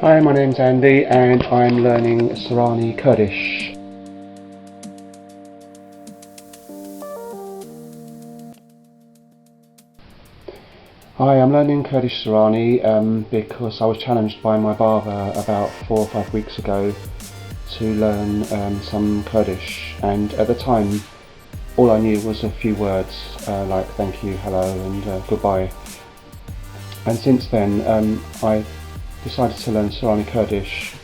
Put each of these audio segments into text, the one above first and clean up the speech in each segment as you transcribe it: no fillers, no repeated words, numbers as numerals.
Hi, my name's Andy and I'm learning Sorani Kurdish. Hi, I'm learning Kurdish Sorani because I was challenged by my barber about 4 or 5 weeks ago to learn some Kurdish, and at the time all I knew was a few words like thank you, hello and goodbye, and since then I decided to learn Sorani Kurdish,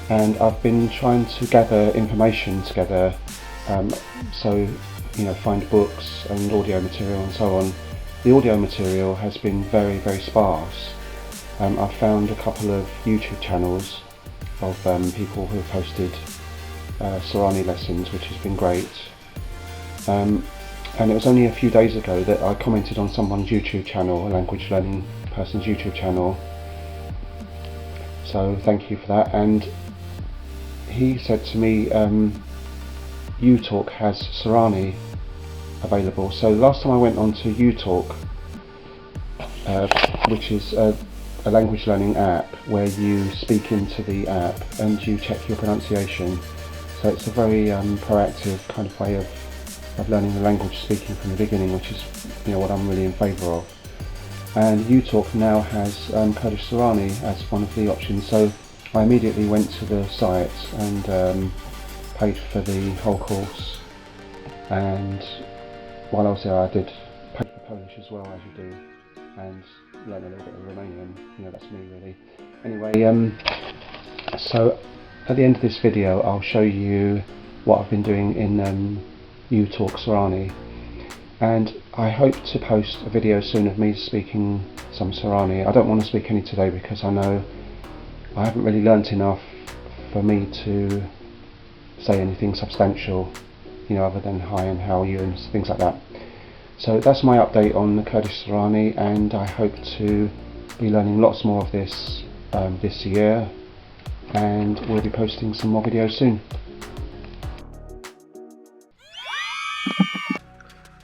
and I've been trying to gather information together, so find books and audio material and so on. The audio material has been very sparse. I've found a couple of YouTube channels of people who have posted Sorani lessons, which has been great, and it was only a few days ago that I commented on someone's YouTube channel, a language learning person's YouTube channel, so thank you for that. And he said to me, uTalk has Sorani available. So last time I went on to uTalk, which is a language learning app where you speak into the app and you check your pronunciation. So it's a very proactive kind of way of learning the language, speaking from the beginning, which is what I'm really in favour of. And uTalk now has Kurdish Sorani as one of the options. So I immediately went to the site and paid for the whole course, and while I was there I did pay for Polish as well, as you do, and learn a little bit of Romanian. That's me really. Anyway, so at the end of this video I'll show you what I've been doing in uTalk Sorani, and I hope to post a video soon of me speaking some Sorani. I don't want to speak any today because I know I haven't really learnt enough for me to say anything substantial, other than hi and how are you and things like that. So that's my update on the Kurdish Sorani, and I hope to be learning lots more of this this year, and we'll be posting some more videos soon.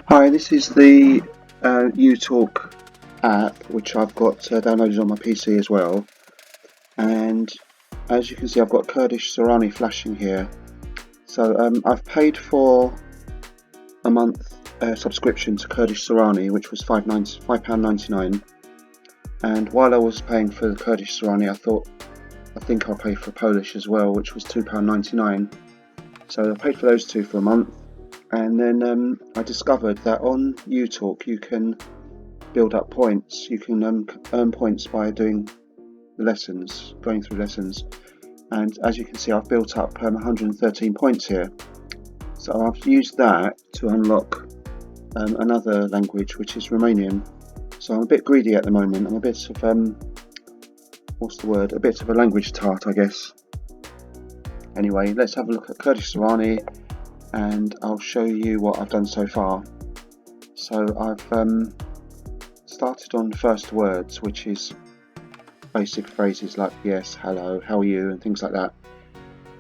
Hi, this is the uTalk app, which I've got downloaded on my PC as well, and as you can see I've got Kurdish Sorani flashing here. So I've paid for a month subscription to Kurdish Sorani, which was £5.99, and while I was paying for the Kurdish Sorani I think I'll pay for Polish as well, which was £2.99. So I paid for those two for a month, and then I discovered that on uTalk you can build up points. You can earn points by doing the lessons, going through lessons, and as you can see I've built up 113 points here. So I've used that to unlock another language, which is Romanian. So I'm a bit greedy at the moment. I'm a bit of a bit of a language tart, I guess. Anyway, let's have a look at Kurdish Sorani and I'll show you what I've done so far. So I've started on first words, which is basic phrases like yes, hello, how are you, and things like that.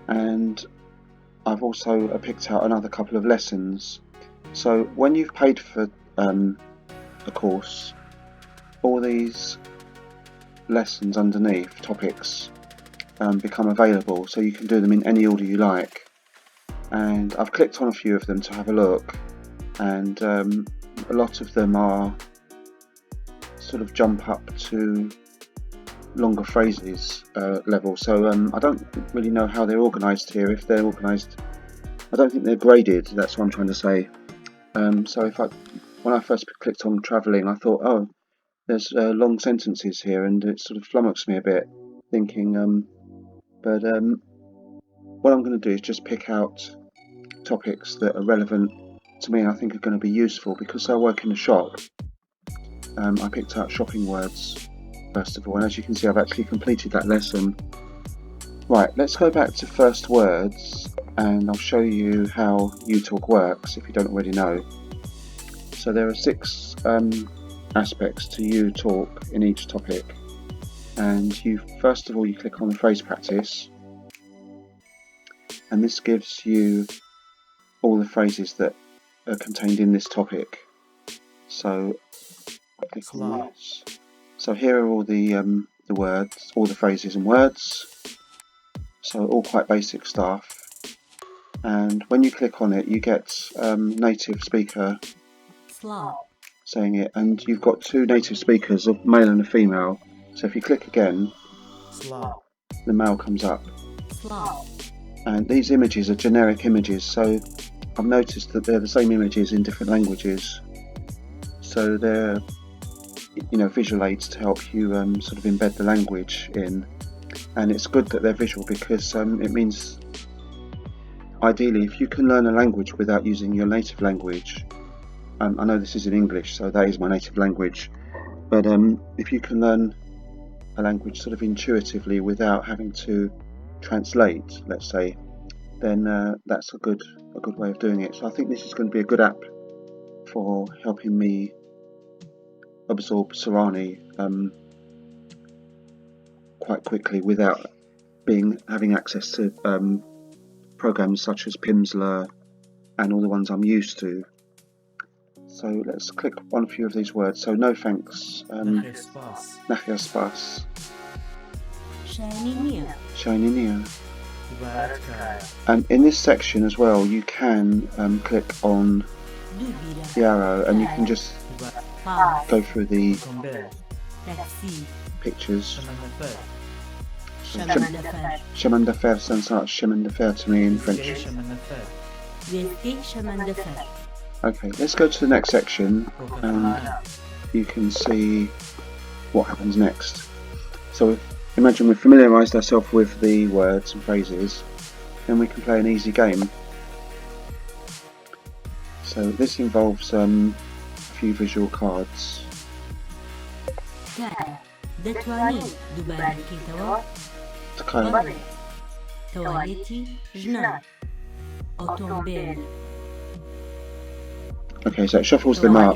And I've also picked out another couple of lessons. So when you've paid for a course, all these lessons underneath, topics, become available, so you can do them in any order you like. And I've clicked on a few of them to have a look, and a lot of them are sort of jump up to longer phrases level. So I don't really know how they're organised here. If they're organised, I don't think they're graded, that's what I'm trying to say. So when I first clicked on travelling, I thought, oh, there's long sentences here, and it sort of flummoxed me a bit, thinking, but what I'm going to do is just pick out topics that are relevant to me and I think are going to be useful, because I work in a shop. I picked out shopping words first of all, and as you can see I've actually completed that lesson. Right, let's go back to first words and I'll show you how uTalk works if you don't already know. So there are 6 aspects to uTalk in each topic, and first of all you click on the phrase practice, and this gives you all the phrases that are contained in this topic. So I click on this. So here are all the the words, all the phrases and words. So all quite basic stuff. And when you click on it, you get native speaker saying it, and you've got two native speakers, a male and a female. So if you click again, the male comes up. And these images are generic images, so I've noticed that they're the same images in different languages. So they're, you know, visual aids to help you sort of embed the language in. And it's good that they're visual because it means, ideally, if you can learn a language without using your native language, I know this is in English, so that is my native language, but if you can learn a language sort of intuitively without having to translate, let's say, then that's a good way of doing it. So I think this is going to be a good app for helping me absorb Sorani quite quickly without having access to programs such as Pimsleur and all the ones I'm used to. So let's click on a few of these words. So no thanks, Nachya spas, Shiny. And in this section as well, you can click on the arrow and you can just go through the pictures. Chemin de fer sounds like chemin de fer to me in French. Okay, let's go to the next section and you can see what happens next. So imagine we've familiarised ourselves with the words and phrases, then we can play an easy game. So this involves a few visual cards. Okay, so it shuffles them up.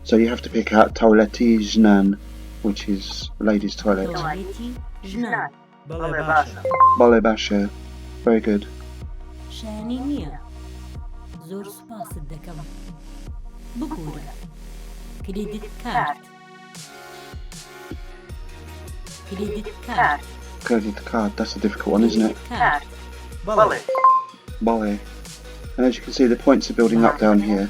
So you have to pick out Tawleti Jnan, which is ladies' toilet. Bale Basha. Very good. Credit card, that's a difficult one, isn't it? Bale. And as you can see, the points are building up down here.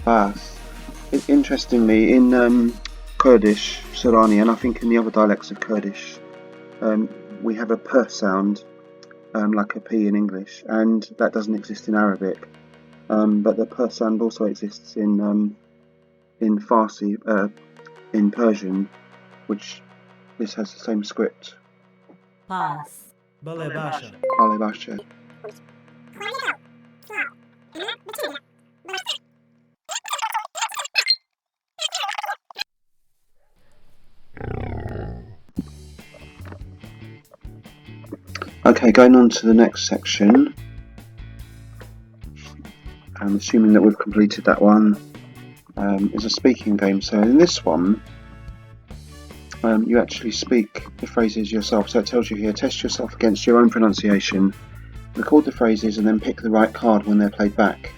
Pass. Interestingly, in Kurdish, Sorani, and I think in the other dialects of Kurdish, we have a p sound, like a p in English, and that doesn't exist in Arabic. But the p sound also exists in Farsi, in Persian, which this has the same script. Bale Basha. Okay, going on to the next section. I'm assuming that we've completed that one. Is a speaking game. So in this one, you actually speak the phrases yourself. So it tells you here, test yourself against your own pronunciation, record the phrases, and then pick the right card when they're played back.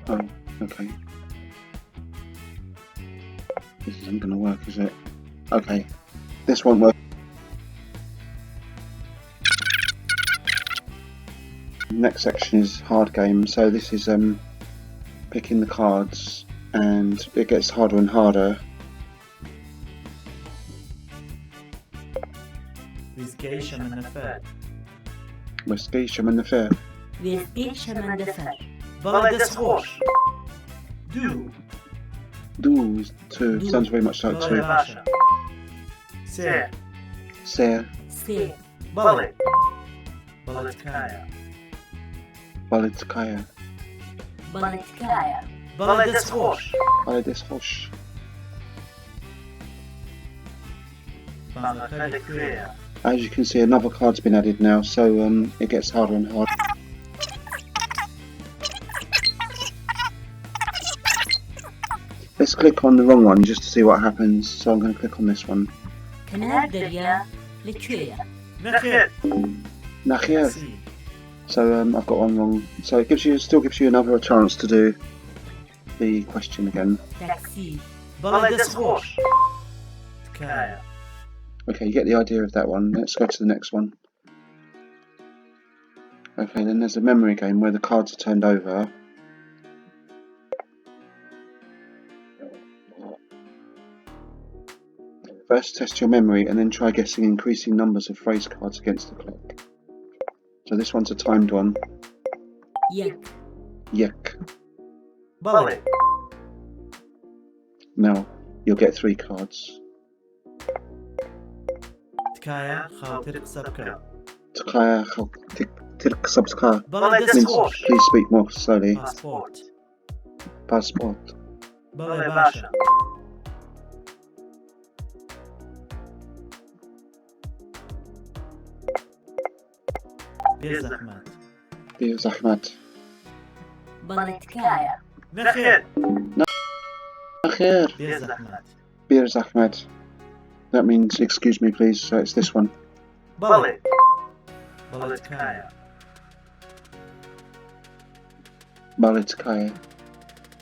Oh, okay. This isn't going to work, is it? Okay, this won't work. Next section is hard game. So this is picking the cards, and it gets harder and harder. Whiskey chemin de fer. Whiskey chemin de fer. Bale des roches. Do. Do is two. Sounds very much like two. Ser. Ser. Bale. Baletkaya. Baletkaya. Bale des roches. Bale des roches. As you can see, another card's been added now, so it gets harder and harder. Let's click on the wrong one just to see what happens. So I'm going to click on this one. كنار دريا لكوية. نخير. Nakhir. See. So I've got one wrong. So it still gives you another chance to do the question again. تاكسي. بلد سخوش. تكايا. Okay, you get the idea of that one. Let's go to the next one. Okay, then there's a memory game where the cards are turned over. First, test your memory and then try guessing increasing numbers of phrase cards against the clock. So this one's a timed one. يك. Yek. بلد. Now, you'll get 3 cards. تكايا خاطر سبكا. Tkaya Tirksabska بلد means سخوش. please speak more slowly. باسبورت. Passport. بلد باشا. بير زحمات. Bir zahmet. بلتكايا. نخير. Nakhir. بير زحمات. Bir zahmet. That means excuse me please, so it's this one. بلد. بلد تكايا. Balitkaya.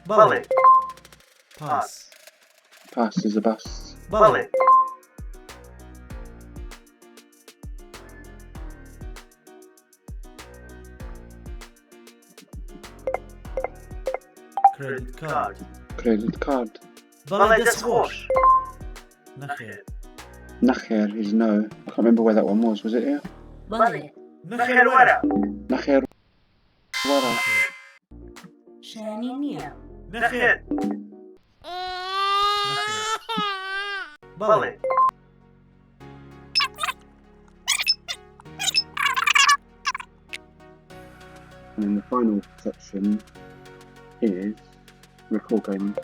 بلد. باس. Pass is a bus. بلد. كريدت كارد. Credit card. بلد سخوش. نخير. Nakhir is no. I can't remember where that one was it here? بلد. نخير ورا. Nakhir. Wara. شانينيا. نخير. بلد. And then the final section is recall game.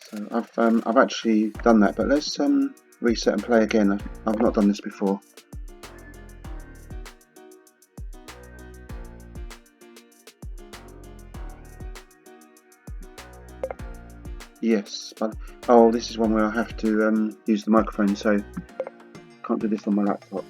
So I've actually done that, but let's reset and play again. I've not done this before. Yes, but oh, this is one where I have to use the microphone, so can't do this on my laptop.